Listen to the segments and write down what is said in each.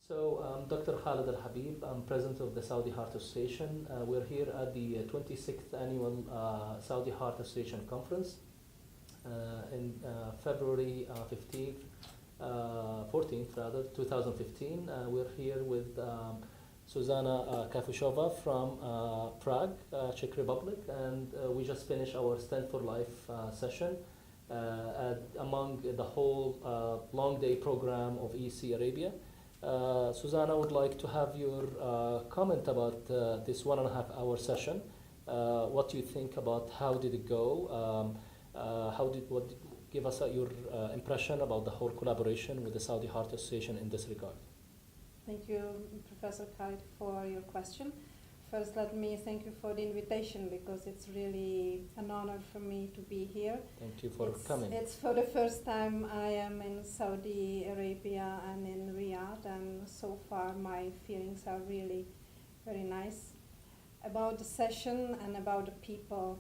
So, I'm Dr. Khalid Al Habib. I'm president of the Saudi Heart Association. We're here at the 26th annual Saudi Heart Association conference in February 15th, 14th rather, 2015. We're here with Susanna Kafushova from Prague, Czech Republic, and we just finished our Stand for Life session among the whole long day program of EC Arabia. Susanna would like to have your comment about this 1.5 hour session. What do you think about how did it go? Give us your impression about the whole collaboration with the Saudi Heart Association in this regard. Thank you, Professor Khalid, for your question. First, let me thank you for the invitation because it's really an honor for me to be here. Thank you for coming. It's for the first time I am in Saudi Arabia and in Riyadh, and so far my feelings are really very nice. About the session and about the people,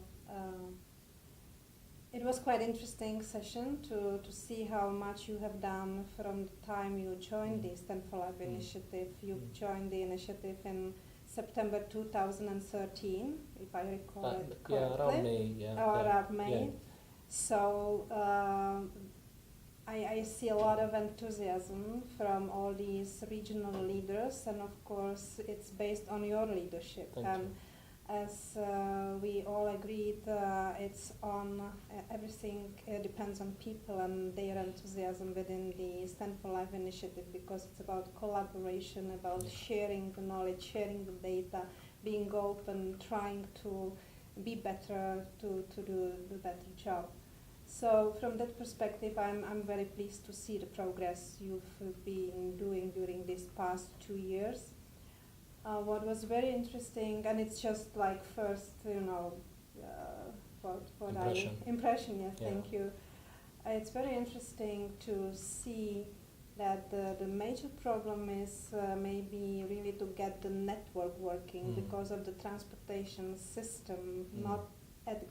it was quite interesting session to see how much you have done from the time you joined the Stand for Life initiative. You joined the initiative in September 2013, if I recall it correctly. Yeah, around May. Around May. Yeah. So I see a lot of enthusiasm from all these regional leaders, and of course it's based on your leadership. Thank you. As we all agreed, it's on everything depends on people and their enthusiasm within the Stand for Life initiative, because it's about collaboration, about sharing the knowledge, sharing the data, being open, trying to be better, to do the better job. So from that perspective, I'm very pleased to see the progress you've been doing during these past 2 years. What was very interesting, and it's just like first, impression. Yeah, thank you. It's very interesting to see that the major problem is maybe really to get the network working because of the transportation system not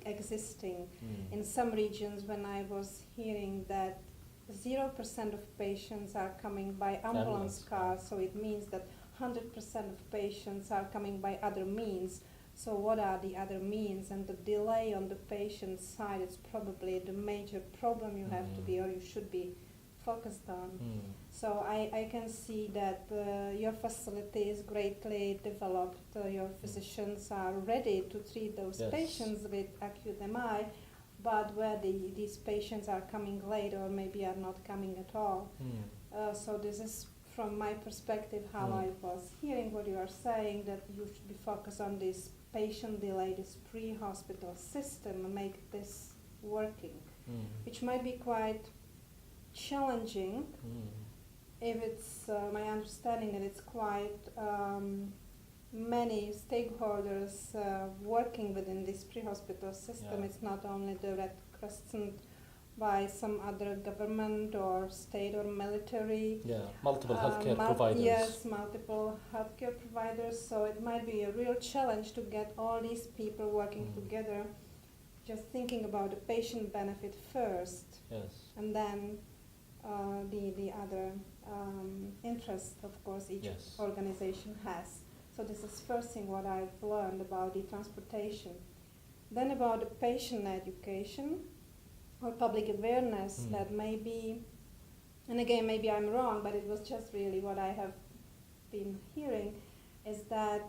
existing. In some regions, when I was hearing that 0% of patients are coming by ambulance cars, so it means that 100% of patients are coming by other means. So what are the other means? And the delay on the patient side is probably the major problem you have to be, or you should be focused on. So I can see that your facility is greatly developed. Your physicians are ready to treat those patients with acute MI, but where these patients are coming late or maybe are not coming at all. So this is, from my perspective, how I was hearing what you are saying, that you should be focused on this patient delay, this pre-hospital system, and make this working, which might be quite challenging if it's my understanding that it's quite many stakeholders working within this pre-hospital system. It's not only the Red Crescent by some other government or state or military. Multiple healthcare providers. Yes, multiple healthcare providers. So it might be a real challenge to get all these people working together, just thinking about the patient benefit first, and then the other interests, of course, each organization has. So this is first thing what I've learned about the transportation. Then about the patient education or public awareness, that maybe, and again maybe I'm wrong, but it was just really what I have been hearing, is that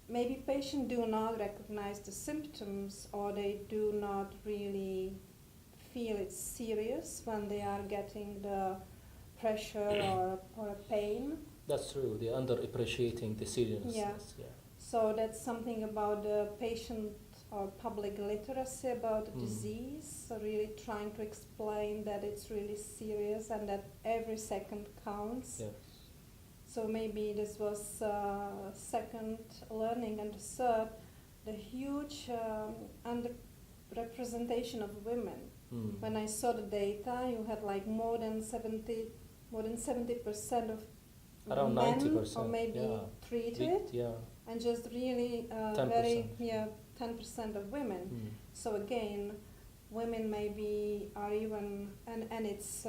maybe patients do not recognize the symptoms, or they do not really feel it's serious when they are getting the pressure or a pain. That's true, they're underappreciating the seriousness. So that's something about the patient or public literacy about the disease, so really trying to explain that it's really serious and that every second counts. So maybe this was second learning, and the third, the huge underrepresentation of women. When I saw the data, you had like more than 70% of around men 90%, or maybe treated, and just really 10% of women. So again, women maybe are even, and it's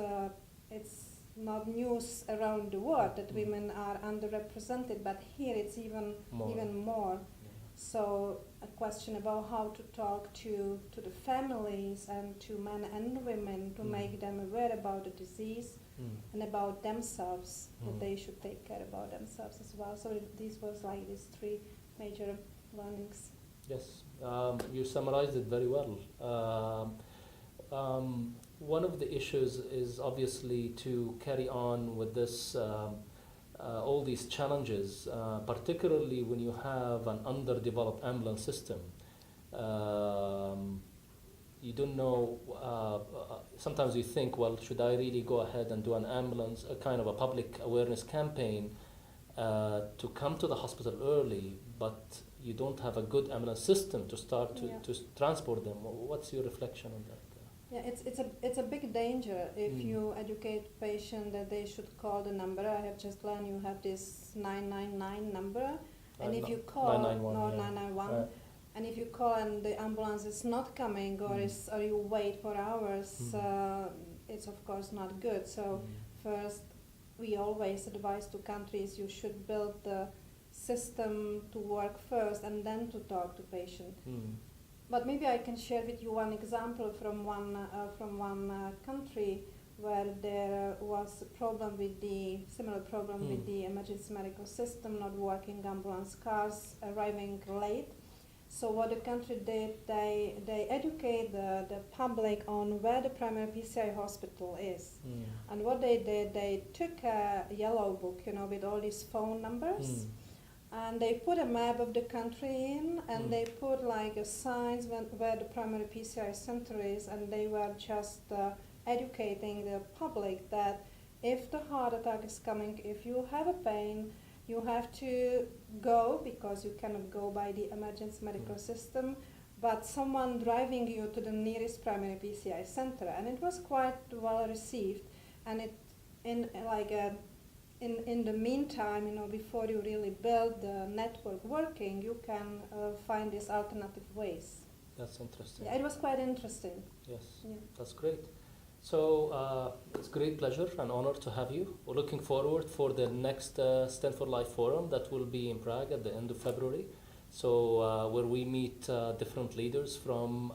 not news around the world that women are underrepresented, but here it's even more. Yeah. So a question about how to talk to the families and to men and women to make them aware about the disease and about themselves, that they should take care about themselves as well. So these was like these three major learnings. Yes, you summarized it very well. One of the issues is obviously to carry on with this, all these challenges, particularly when you have an underdeveloped ambulance system. You don't know, sometimes you think, well, should I really go ahead and do an ambulance, a kind of a public awareness campaign to come to the hospital early, but you don't have a good ambulance system to start to transport them. What's your reflection on that? Yeah, it's a big danger if you educate patients that they should call the number. I have just learned you have this 999 number, and if you call 991, and if you call and the ambulance is not coming or you wait for hours, it's of course not good. So first, we always advise to countries you should build the system to work first and then to talk to patient. But maybe I can share with you one example from one country where there was a problem with similar problem with the emergency medical system, not working, ambulance cars arriving late. So what the country did, they educate the public on where the primary PCI hospital is. And what they did, they took a yellow book, with all these phone numbers. And they put a map of the country in, and they put like a signs where the primary PCI center is, and they were just educating the public that if the heart attack is coming, if you have a pain, you have to go, because you cannot go by the emergency medical system, but someone driving you to the nearest primary PCI center. And it was quite well received, and it in the meantime, before you really build the network working, you can find these alternative ways. That's interesting. Yeah, it was quite interesting. Yes, yeah. That's great. So it's a great pleasure and honor to have you. We're looking forward for the next Stand for Life Forum that will be in Prague at the end of February. So where we meet different leaders from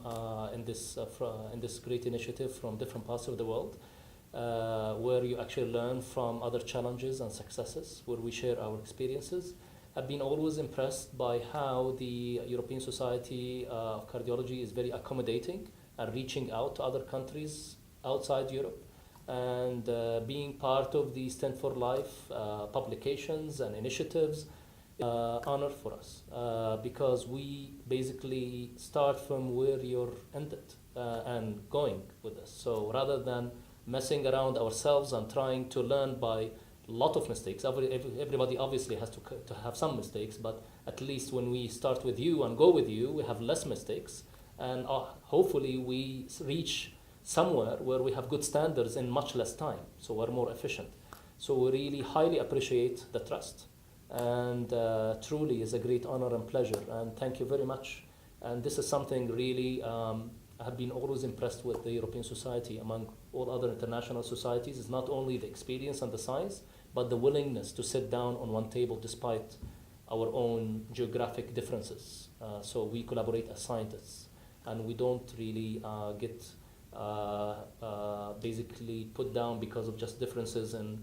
in this great initiative from different parts of the world. Where you actually learn from other challenges and successes, where we share our experiences. I've been always impressed by how the European Society of Cardiology is very accommodating and reaching out to other countries outside Europe, and being part of the Stand for Life publications and initiatives. Honor for us because we basically start from where you're ended and going with this. So rather than messing around ourselves and trying to learn by a lot of mistakes. Everybody obviously has to have some mistakes, but at least when we start with you and go with you, we have less mistakes, and hopefully we reach somewhere where we have good standards in much less time, so we're more efficient. So we really highly appreciate the trust, and truly is a great honor and pleasure, and thank you very much. And this is something really I have been always impressed with the European Society among all other international societies. Is not only the experience and the science, but the willingness to sit down on one table despite our own geographic differences. So we collaborate as scientists, and we don't really get basically put down because of just differences in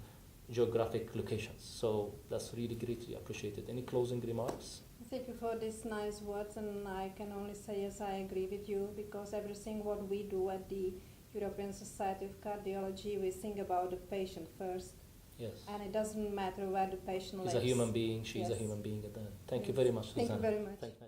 geographic locations. So that's really greatly appreciated. Any closing remarks? Thank you for these nice words, and I can only say yes, I agree with you, because everything what we do at the European Society of Cardiology, we think about the patient first. Yes. And it doesn't matter where the patient lives. He's a human being, she's a human being at the end. Thank you very much, Susanna. Thank you very much. Thank you.